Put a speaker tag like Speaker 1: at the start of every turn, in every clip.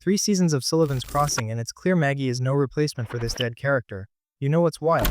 Speaker 1: 3 seasons of Sullivan's Crossing and it's clear Maggie is no replacement for this dead character. You know what's wild?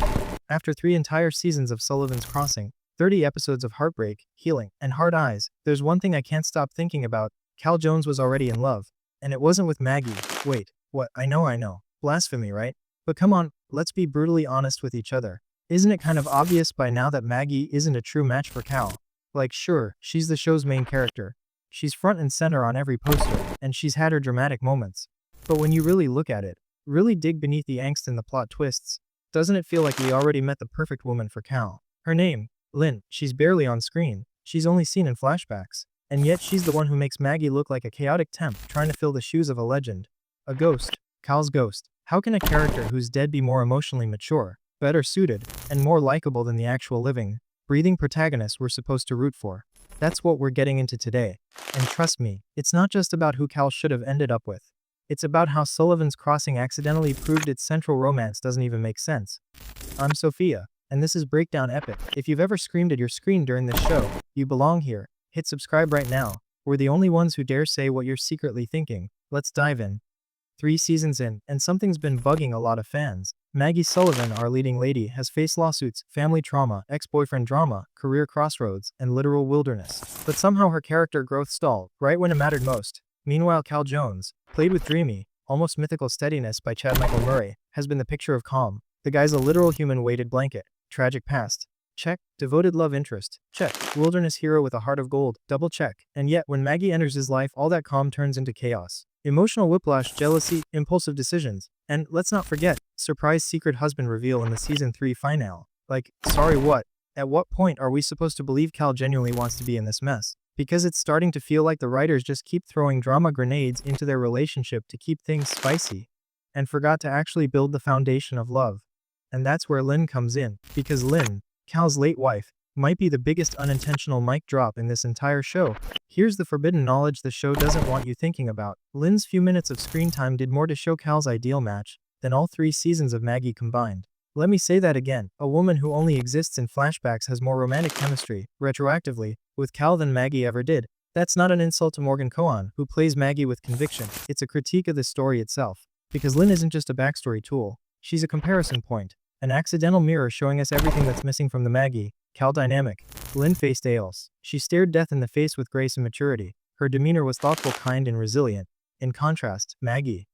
Speaker 1: After 3 entire seasons of Sullivan's Crossing, 30 episodes of heartbreak, healing, and hard eyes, there's one thing I can't stop thinking about. Cal Jones was already in love. And it wasn't with Maggie. Wait, what? I know. Blasphemy, right? But come on, let's be brutally honest with each other. Isn't it kind of obvious by now that Maggie isn't a true match for Cal? Like, sure, she's the show's main character. She's front and center on every poster, and she's had her dramatic moments. But when you really look at it, really dig beneath the angst and the plot twists, doesn't it feel like we already met the perfect woman for Cal? Her name, Lynn, she's barely on screen. She's only seen in flashbacks. And yet she's the one who makes Maggie look like a chaotic temp trying to fill the shoes of a legend. A ghost. Cal's ghost. How can a character who's dead be more emotionally mature, better suited, and more likable than the actual living, breathing protagonist we're supposed to root for? That's what we're getting into today. And trust me, it's not just about who Cal should have ended up with. It's about how Sullivan's Crossing accidentally proved its central romance doesn't even make sense. I'm Sophia, and this is Breakdown Epic. If you've ever screamed at your screen during this show, you belong here. Hit subscribe right now. We're the only ones who dare say what you're secretly thinking. Let's dive in. 3 seasons in, and something's been bugging a lot of fans. Maggie Sullivan, our leading lady, has faced lawsuits, family trauma, ex-boyfriend drama, career crossroads, and literal wilderness. But somehow her character growth stalled, right when it mattered most. Meanwhile, Cal Jones, played with dreamy, almost mythical steadiness by Chad Michael Murray, has been the picture of calm. The guy's a literal human weighted blanket. Tragic past. Check. Devoted love interest. Check. Wilderness hero with a heart of gold. Double check. And yet, when Maggie enters his life, all that calm turns into chaos. Emotional whiplash, jealousy, impulsive decisions. And let's not forget, surprise secret husband reveal in the season 3 finale. Like, sorry what? At what point are we supposed to believe Cal genuinely wants to be in this mess? Because it's starting to feel like the writers just keep throwing drama grenades into their relationship to keep things spicy, and forgot to actually build the foundation of love. And that's where Lynn comes in, because Lynn, Cal's late wife, might be the biggest unintentional mic drop in this entire show. Here's the forbidden knowledge the show doesn't want you thinking about. Lynn's few minutes of screen time did more to show Cal's ideal match than all 3 seasons of Maggie combined. Let me say that again, a woman who only exists in flashbacks has more romantic chemistry, retroactively, with Cal than Maggie ever did. That's not an insult to Morgan Cohen, who plays Maggie with conviction. It's a critique of the story itself. Because Lynn isn't just a backstory tool, she's a comparison point. An accidental mirror showing us everything that's missing from the Maggie, Cal dynamic. Lynn faced ails. She stared death in the face with grace and maturity. Her demeanor was thoughtful, kind, and resilient. In contrast, Maggie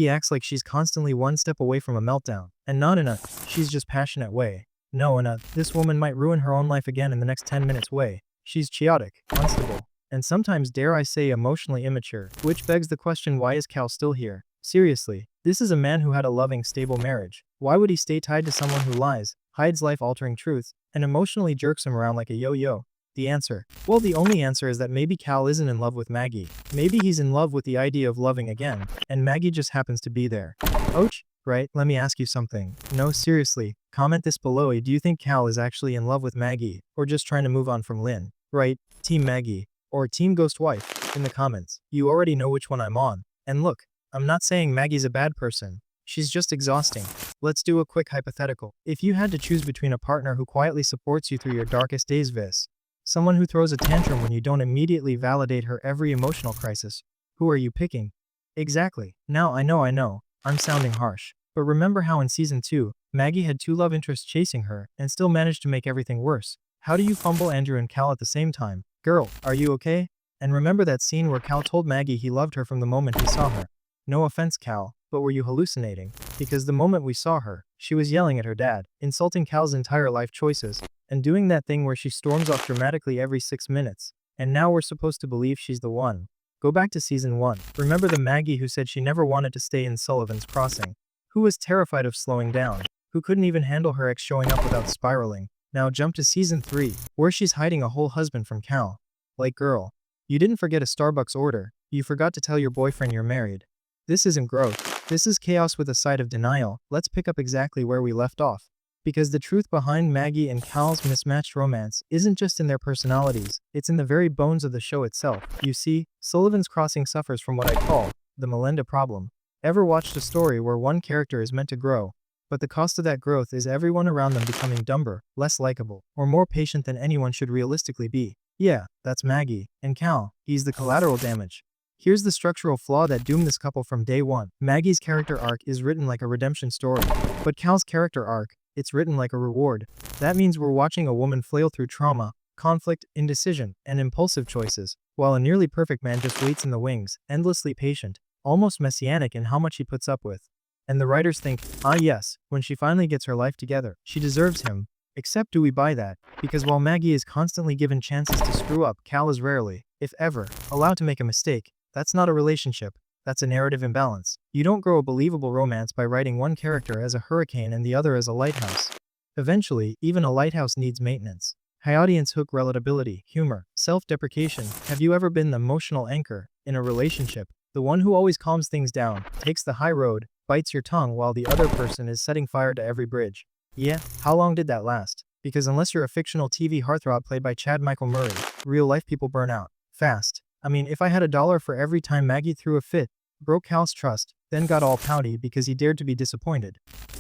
Speaker 1: acts like she's constantly one step away from a meltdown. And not in a, she's just passionate way. No, in a, this woman might ruin her own life again in the next 10 minutes way. She's chaotic, unstable, and sometimes dare I say emotionally immature. Which begs the question, why is Cal still here? Seriously, this is a man who had a loving, stable marriage. Why would he stay tied to someone who lies, hides life-altering truths, and emotionally jerks him around like a yo-yo? The answer? Well, the only answer is that maybe Cal isn't in love with Maggie. Maybe he's in love with the idea of loving again, and Maggie just happens to be there. Ouch, right? Let me ask you something. No, seriously, comment this below. Do you think Cal is actually in love with Maggie, or just trying to move on from Lynn? Right? Team Maggie, or Team Ghost Wife? In the comments. You already know which one I'm on. And look, I'm not saying Maggie's a bad person. She's just exhausting. Let's do a quick hypothetical. If you had to choose between a partner who quietly supports you through your darkest days vs. someone who throws a tantrum when you don't immediately validate her every emotional crisis, who are you picking? Exactly. Now I know, I'm sounding harsh. But remember how in season 2, Maggie had 2 love interests chasing her and still managed to make everything worse. How do you fumble Andrew and Cal at the same time? Girl, are you okay? And remember that scene where Cal told Maggie he loved her from the moment he saw her? No offense, Cal, but were you hallucinating? Because the moment we saw her, she was yelling at her dad, insulting Cal's entire life choices, and doing that thing where she storms off dramatically every 6 minutes. And now we're supposed to believe she's the one. Go back to season 1. Remember the Maggie who said she never wanted to stay in Sullivan's Crossing? Who was terrified of slowing down? Who couldn't even handle her ex showing up without spiraling? Now jump to season 3, where she's hiding a whole husband from Cal. Like, girl, you didn't forget a Starbucks order, you forgot to tell your boyfriend you're married. This isn't growth. This is chaos with a side of denial. Let's pick up exactly where we left off. Because the truth behind Maggie and Cal's mismatched romance isn't just in their personalities, it's in the very bones of the show itself. You see, Sullivan's Crossing suffers from what I call the Melinda problem. Ever watched a story where one character is meant to grow, but the cost of that growth is everyone around them becoming dumber, less likable, or more patient than anyone should realistically be? Yeah, that's Maggie. And Cal, he's the collateral damage. Here's the structural flaw that doomed this couple from day one. Maggie's character arc is written like a redemption story, but Cal's character arc, it's written like a reward. That means we're watching a woman flail through trauma, conflict, indecision, and impulsive choices, while a nearly perfect man just waits in the wings, endlessly patient, almost messianic in how much he puts up with. And the writers think, ah yes, when she finally gets her life together, she deserves him. Except do we buy that? Because while Maggie is constantly given chances to screw up, Cal is rarely, if ever, allowed to make a mistake. That's not a relationship. That's a narrative imbalance. You don't grow a believable romance by writing one character as a hurricane and the other as a lighthouse. Eventually, even a lighthouse needs maintenance. High audience hook, relatability, humor, self-deprecation. Have you ever been the emotional anchor in a relationship? The one who always calms things down, takes the high road, bites your tongue while the other person is setting fire to every bridge. Yeah, how long did that last? Because unless you're a fictional TV heartthrob played by Chad Michael Murray, real life people burn out fast. I mean, if I had $1 for every time Maggie threw a fit, broke Cal's trust, then got all pouty because he dared to be disappointed,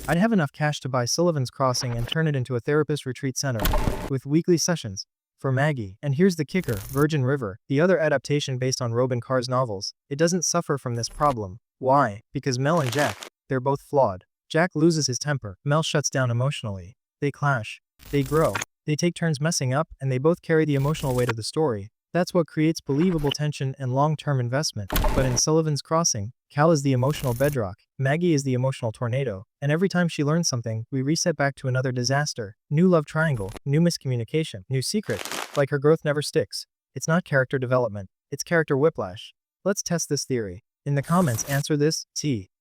Speaker 1: I'd have enough cash to buy Sullivan's Crossing and turn it into a therapist retreat center, with weekly sessions for Maggie. And here's the kicker, Virgin River, the other adaptation based on Robin Carr's novels, it doesn't suffer from this problem. Why? Because Mel and Jack, they're both flawed. Jack loses his temper, Mel shuts down emotionally. They clash, they grow, they take turns messing up, and they both carry the emotional weight of the story. That's what creates believable tension and long-term investment. But in Sullivan's Crossing, Cal is the emotional bedrock, Maggie is the emotional tornado, and every time she learns something, we reset back to another disaster. New love triangle, new miscommunication, new secret. Like her growth never sticks. It's not character development, it's character whiplash. Let's test this theory. In the comments, answer this.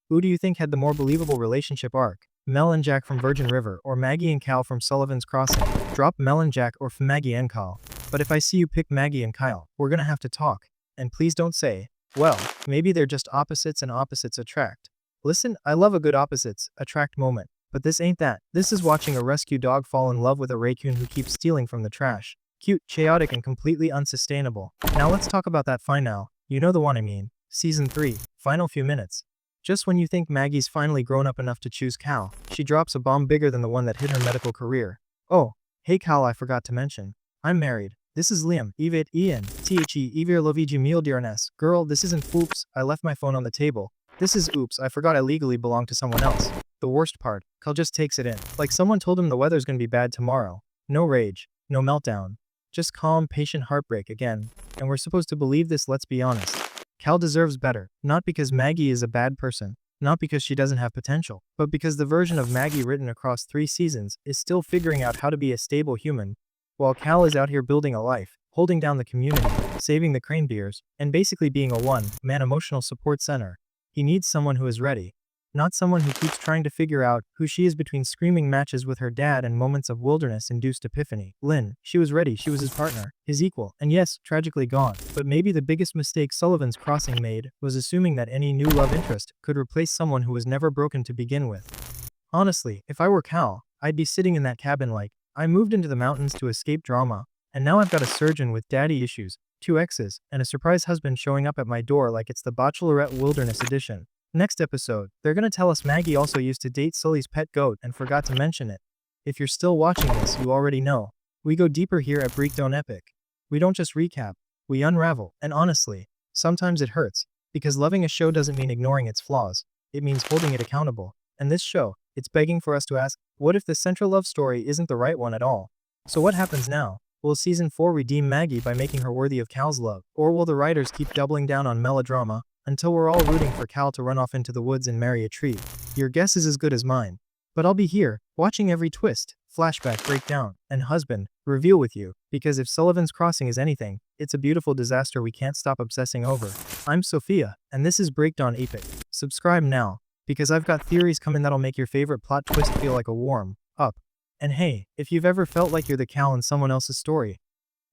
Speaker 1: Who do you think had the more believable relationship arc? Mel and Jack from Virgin River or Maggie and Cal from Sullivan's Crossing? Drop Mel and Jack or Maggie and Cal. But if I see you pick Maggie and Kyle, we're gonna have to talk. And please don't say, well, maybe they're just opposites and opposites attract. Listen, I love a good opposites attract moment, but this ain't that. This is watching a rescue dog fall in love with a raccoon who keeps stealing from the trash. Cute, chaotic, and completely unsustainable. Now let's talk about that final. You know the one I mean. Season 3, final few minutes. Just when you think Maggie's finally grown up enough to choose Cal, she drops a bomb bigger than the one that hit her medical career. Oh, hey Cal, I forgot to mention. I'm married. This is Liam, Evit, Ian, The, Evir Loviji Meal Dearness. Girl, this isn't oops, I left my phone on the table. This is oops, I forgot I legally belong to someone else. The worst part, Cal just takes it in. Like someone told him the weather's gonna be bad tomorrow. No rage, no meltdown. Just calm, patient heartbreak again. And we're supposed to believe this, let's be honest. Cal deserves better, not because Maggie is a bad person, not because she doesn't have potential, but because the version of Maggie written across 3 seasons is still figuring out how to be a stable human, while Cal is out here building a life, holding down the community, saving the crane beers, and basically being a one-man emotional support center. He needs someone who is ready, not someone who keeps trying to figure out who she is between screaming matches with her dad and moments of wilderness-induced epiphany. Lynn, she was ready, she was his partner, his equal, and yes, tragically gone. But maybe the biggest mistake Sullivan's Crossing made was assuming that any new love interest could replace someone who was never broken to begin with. Honestly, if I were Cal, I'd be sitting in that cabin like, I moved into the mountains to escape drama, and now I've got a surgeon with daddy issues, 2 exes, and a surprise husband showing up at my door like it's the Bachelorette Wilderness Edition. Next episode, they're gonna tell us Maggie also used to date Sully's pet goat and forgot to mention it. If you're still watching this, you already know. We go deeper here at Breakdown Epic. We don't just recap, we unravel, and honestly, sometimes it hurts, because loving a show doesn't mean ignoring its flaws, it means holding it accountable. And this show, it's begging for us to ask, what if the central love story isn't the right one at all? So what happens now? Will Season 4 redeem Maggie by making her worthy of Cal's love? Or will the writers keep doubling down on melodrama, until we're all rooting for Cal to run off into the woods and marry a tree? Your guess is as good as mine. But I'll be here, watching every twist, flashback, breakdown, and husband reveal with you, because if Sullivan's Crossing is anything, it's a beautiful disaster we can't stop obsessing over. I'm Sophia, and this is Breakdown Epic. Subscribe now, because I've got theories coming that'll make your favorite plot twist feel like a warm up. And hey, if you've ever felt like you're the Cal in someone else's story,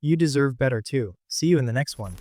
Speaker 1: you deserve better too. See you in the next one.